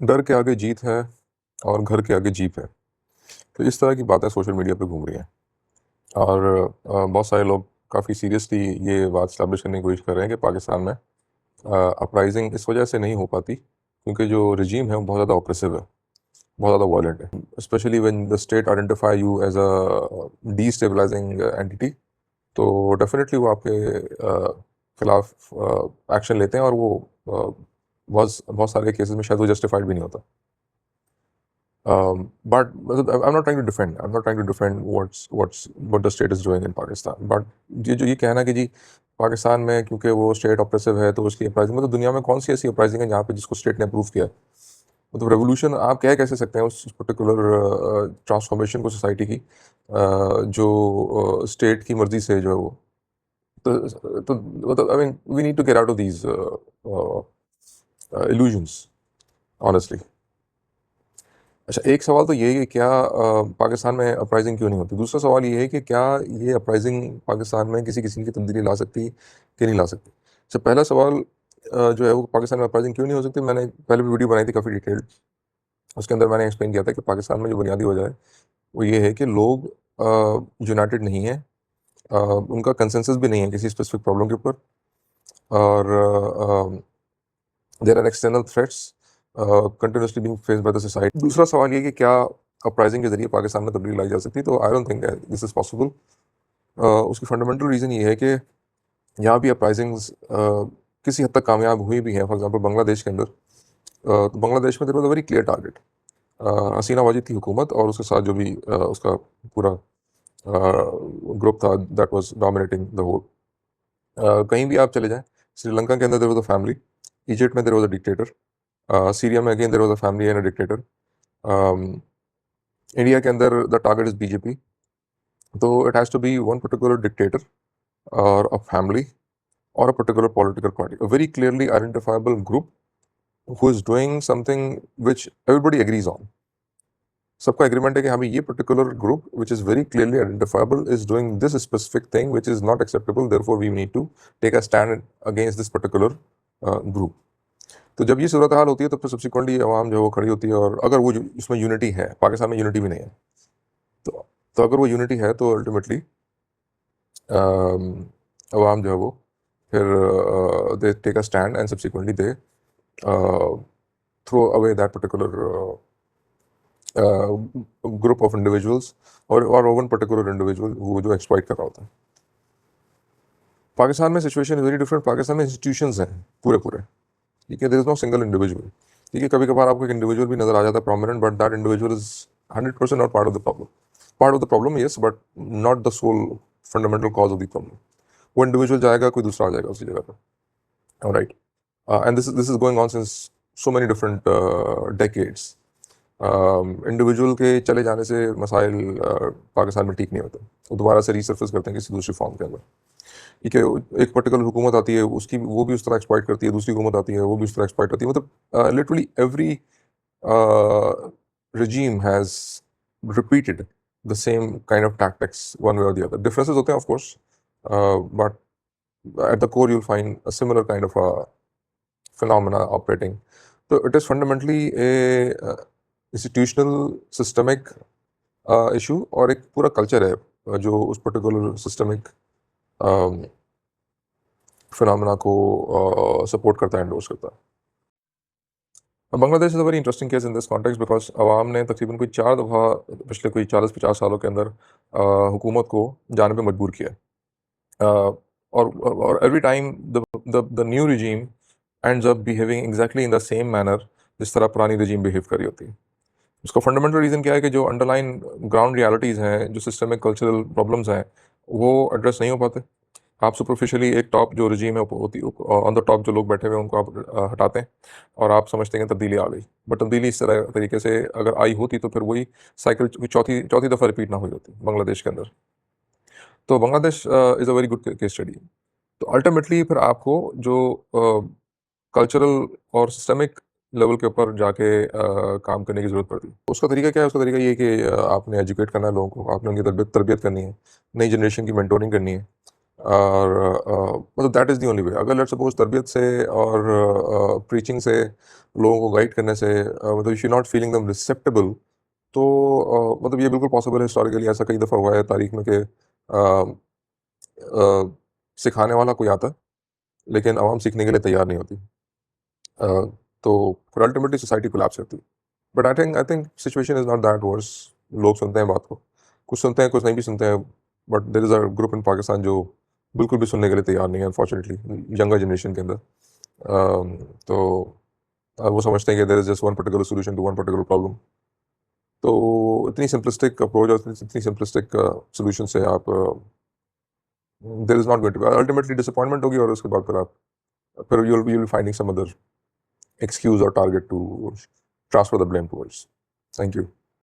डर के आगे जीत है और घर के आगे जीप है। तो इस तरह की बातें सोशल मीडिया पे घूम रही हैं और बहुत सारे लोग काफ़ी सीरियसली ये बात स्टैब्लिश करने की कोशिश कर रहे हैं कि पाकिस्तान में अपराइजिंग इस वजह से नहीं हो पाती क्योंकि जो रजीम है वो बहुत ज़्यादा ऑप्रेसिव है, बहुत ज़्यादा वायलेंट है, specially when the state identify you as a destabilizing entity. तो डेफिनेटली वो आपके खिलाफ एक्शन लेते हैं और वो बहुत बहुत सारे केसेस में शायद वो जस्टिफाइड भी नहीं होता। But I'm not trying to defend. I'm not trying to defend what the state is doing in Pakistan. But ये जो ये कहना कि जी पाकिस्तान में क्योंकि वो स्टेट ऑप्रेसिव है तो उसकी अपराइजिंग, मतलब दुनिया में कौन सी ऐसी अपराइजिंग है जहाँ पे जिसको स्टेट ने अप्रूव किया है? मतलब रेवोल्यूशन आप कह कैसे सकते हैं उस पर्टिकुलर ट्रांसफॉर्मेशन को सोसाइटी की जो स्टेट की मर्जी से जो है वो तो मतलब I mean we need to get out of these illusions honestly. अच्छा, एक सवाल तो ये है कि क्या पाकिस्तान में अपराइजिंग क्यों नहीं होती? दूसरा सवाल ये है कि क्या ये अपराइजिंग पाकिस्तान में किसी किस्म की तब्दीली ला सकती कि नहीं ला सकती? अच्छा, पहला सवाल जो है वो पाकिस्तान में अपराइजिंग क्यों नहीं हो सकती? मैंने पहले भी वीडियो बनाई थी काफ़ी डिटेल्ड। उसके अंदर मैंने एक्सप्लेन किया था कि पाकिस्तान में जो बुनियादी वजह है वो ये है कि लोग यूनाइटेड नहीं हैं। उनका कंसेंसस भी नहीं है किसी स्पेसिफिक प्रॉब्लम के ऊपर और there are external threats continuously being faced by the society. दूसरा सवाल ये कि क्या अपराइजिंग के ज़रिए पाकिस्तान में तब्दीली लाई जा सकती है? तो I don't think this is possible. उसकी फंडामेंटल रीज़न ये है कि यहाँ भी अपराइजिंग्स किसी हद तक कामयाब हुई भी हैं। फॉर एग्जांपल बांग्लादेश के अंदर तो बांग्लादेश में there was a very clear target. Hasina Wajid की हुकूमत और उसके साथ जो भी उसका पूरा ग्रुप था that was dominating the whole. कहीं भी आप चले जाएँ, श्रीलंका के अंदर there was a family, Egypt में there was a dictator, Syria में again there was a family and a dictator, India के अंदर द टारगेट इज़ बीजेपी। तो it has to be one particular dictator और a family or a particular political party, a very clearly identifiable group who is doing something which everybody agrees on. सबका agreement है कि हमें ये particular group which is very clearly identifiable is doing this specific thing which is not acceptable, therefore we need to take a stand against this particular group. तो जब ये सूरत हाल होती है तो फिर सब्सिक्वेंटली आवाम जो है वो खड़ी होती है और अगर वो इसमें यूनिटी है, पाकिस्तान में यूनिटी भी नहीं है, तो अगर वो यूनिटी है तो अल्टीमेटली आवाम जो है वो फिर they take a stand and subsequently they throw away that particular group of individuals or one particular individual वो जो exploit कर रहा होता है। पाकिस्तान में सिचुएशन वेरी डिफरेंट। पाकिस्तान में इंस्टीट्यूशंस हैं पूरे पूरे, ठीक है, there is no single individual. ठीक है, कभी कभार आपको एक इंडिविजुअल भी नजर आ जाता है prominent, but that individual is 100% not part of the problem. Part of the problem yes, but not the sole fundamental cause of the problem. वो इंडिविजुअल जाएगा, कोई दूसरा आ जाएगा उसी जगह पर, right? And this is going on since so many different decades. Individual के चले जाने से मसाइल पाकिस्तान में ठीक नहीं होते, वो दोबारा से रीसर्फेस करते हैं किसी दूसरी फॉर्म के अंदर। ठीक है, एक पर्टिकुलर हुकूमत आती है, उसकी वो भी उस तरह एक्सप्लॉइट करती है, दूसरी हुकूमत आती है, वो भी उस तरह एक्सप्लॉइट करती है। मतलब literally every regime has repeated the same kind of tactics one way or the other. Differences होते हैं of course, but at the core you'll find a similar kind of a phenomena operating. So it is fundamentally a institutional systemic issue और एक पूरा culture है जो उस particular systemic phenomena को support करता है, एंडोर्स करता है। अब Bangladesh is a very interesting case in this context because अवाम ने तकरीबन कोई 4 दफ़ा पिछले कोई 40-50 सालों के अंदर हुकूमत को जाने पे मजबूर किया है। और every time the new regime ends up behaving exactly in the same manner जिस तरह पुरानी रिजीम बिहेव कर रही होती है। उसका फंडामेंटल रीज़न क्या है कि जो अंडरलाइन ग्राउंड रियलिटीज़ हैं, जो सिस्टमिक कल्चरल प्रॉब्लम्स हैं, वो एड्रेस नहीं हो पाते। आप सुपरफिशियली एक टॉप जो रजीम है होती ऑन द टॉप जो लोग बैठे हुए हैं उनको आप हटाते हैं और आप समझते हैं कि तब्दीली आ गई। बट तब्दीली इस तरह तरीके से अगर आई होती तो फिर वही साइकिल चौथी चौथी दफ़ा रिपीट ना हुई होती बांग्लादेश के अंदर। तो Bangladesh is a very good case study. तो अल्टीमेटली फिर आपको जो कल्चरल और सिस्टमिक लेवल के ऊपर जाके काम करने की ज़रूरत पड़ती है। उसका तरीका क्या है? उसका तरीका ये है कि आपने एजुकेट करना है लोगों को, आपने उनकी तरबियत तरबियत करनी है, नई जनरेशन की मेंटोरिंग करनी है। और मतलब that is the only way. अगर लेट्स सपोज तरबियत से और प्रीचिंग से, लोगों को गाइड करने से, मतलब इफ यू नॉट फीलिंग दम रिसेप्टेबल, तो मतलब ये बिल्कुल पॉसिबल है। हिस्टोरिकली ऐसा कई दफ़ा हुआ है तारीख में कि सिखाने वाला कोई आता है, लेकिन आवाम सीखने के लिए तैयार नहीं होती। अ, तो फिर अल्टीमेटली सोसाइटी कोलैप्स करती है। But I think situation is not that worse. लोग सुनते हैं बात को, कुछ सुनते हैं, कुछ नहीं भी सुनते हैं, but there is a group in Pakistan जो बिल्कुल भी सुनने के लिए तैयार नहीं है, अनफॉर्चुनेटली, यंगर जनरेशन के अंदर। तो वो समझते हैं कि there is just one particular solution to one particular problem. तो इतनी सिंपलिस्टिक अप्रोच और इतनी सिंपलिस्टिक सॉल्यूशन से आप, there is not going to be, ultimately disappointment होगी, और उसके बाद फिर you'll be finding some other excuse or target to transfer the blame towards. Thank you.